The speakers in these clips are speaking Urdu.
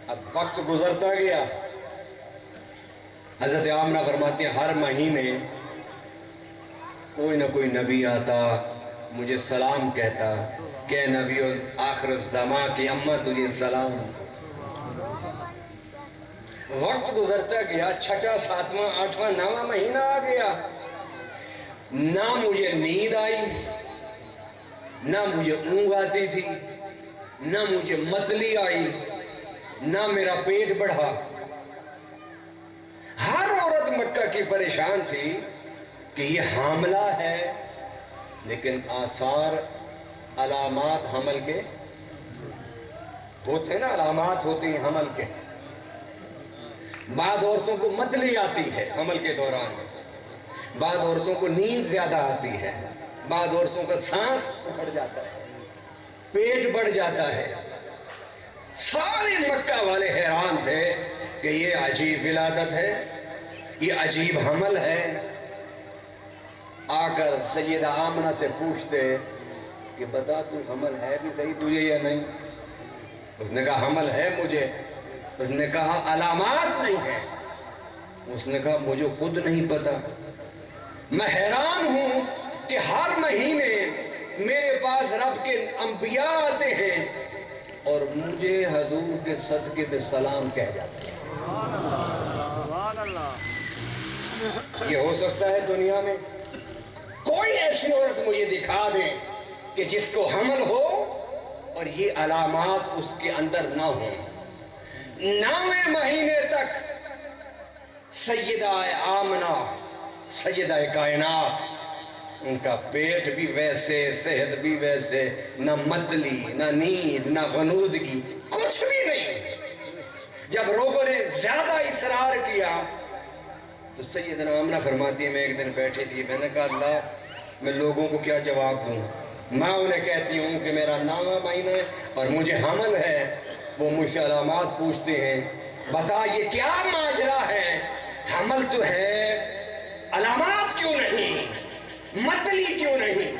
اب وقت گزرتا گیا، حضرت آمنہ فرماتی ہیں ہر مہینے کوئی نہ کوئی نبی آتا، مجھے سلام کہتا کہ نبی آخر الزمان کی اماں تجھے سلام۔ وقت گزرتا گیا، چھٹا، ساتواں، آٹھواں، نواں مہینہ آ گیا، نہ مجھے نیند آئی، نہ مجھے اونگ آتی تھی، نہ مجھے متلی آئی، نہ میرا پیٹ بڑھا۔ ہر عورت مکہ کی پریشان تھی کہ یہ حاملہ ہے، لیکن آثار علامات حمل کے ہوتے ہیں نا، علامات ہوتی ہیں حمل کے۔ بعض عورتوں کو متلی آتی ہے حمل کے دوران، بعض عورتوں کو نیند زیادہ آتی ہے، بعض عورتوں کا سانس بڑھ جاتا ہے، پیٹ بڑھ جاتا ہے۔ سارے مکہ والے حیران تھے کہ یہ عجیب ولادت ہے، یہ عجیب حمل ہے۔ آ کر سیدہ آمنہ سے پوچھتے کہ بتا تو حمل ہے بھی صحیح تجھے یا نہیں؟ اس نے کہا حمل ہے مجھے۔ اس نے کہا علامات نہیں ہے؟ اس نے کہا مجھے خود نہیں پتا، میں حیران ہوں کہ ہر مہینے میرے پاس رب کے انبیاء آتے ہیں اور مجھے حضور کے صدقے پہ سلام کہہ جاتے ہیں۔ یہ ہو سکتا ہے دنیا میں کوئی ایسی عورت مجھے دکھا دیں کہ جس کو حمل ہو اور یہ علامات اس کے اندر نہ ہوں؟ 9ویں مہینے تک سیدہ آمنہ سیدہ کائنات، ان کا پیٹ بھی ویسے، صحت بھی ویسے، نہ متلی، نہ نیند، نہ غنودگی، کچھ بھی نہیں۔ جب لوگوں نے زیادہ اصرار کیا تو سیدنا آمنہ فرماتی ہے میں ایک دن بیٹھی تھی، میں نے کہا اللہ میں لوگوں کو کیا جواب دوں؟ میں انہیں کہتی ہوں کہ میرا 9واں مہینہ ہے اور مجھے حمل ہے، وہ مجھ سے علامات پوچھتے ہیں، بتا یہ کیا ماجرا ہے؟ حمل تو ہے، علامات کیوں نہیں؟ متلی کیوں نہیں؟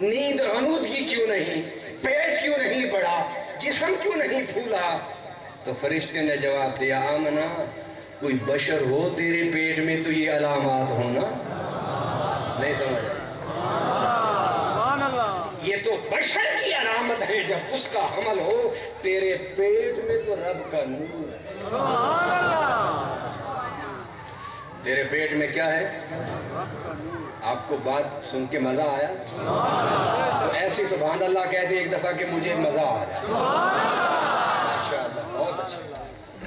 نیند غنودگی کیوں نہیں؟ پیٹ کیوں نہیں بڑھا؟ جسم کیوں نہیں پھولا؟ تو فرشتے نے جواب دیا آمنہ کوئی بشر ہو تیرے پیٹ میں تو یہ علامات ہونا نہیں سمجھا؟ یہ تو بشر کی علامت ہے، جب اس کا حمل ہو تیرے پیٹ میں تو رب کا نور ہے۔ تیرے پیٹ میں کیا ہے؟ آپ کو بات سن کے مزہ آیا؟ تو ایسی سبحان اللہ کہہ دیں ایک دفعہ کہ مجھے مزہ آ جائے۔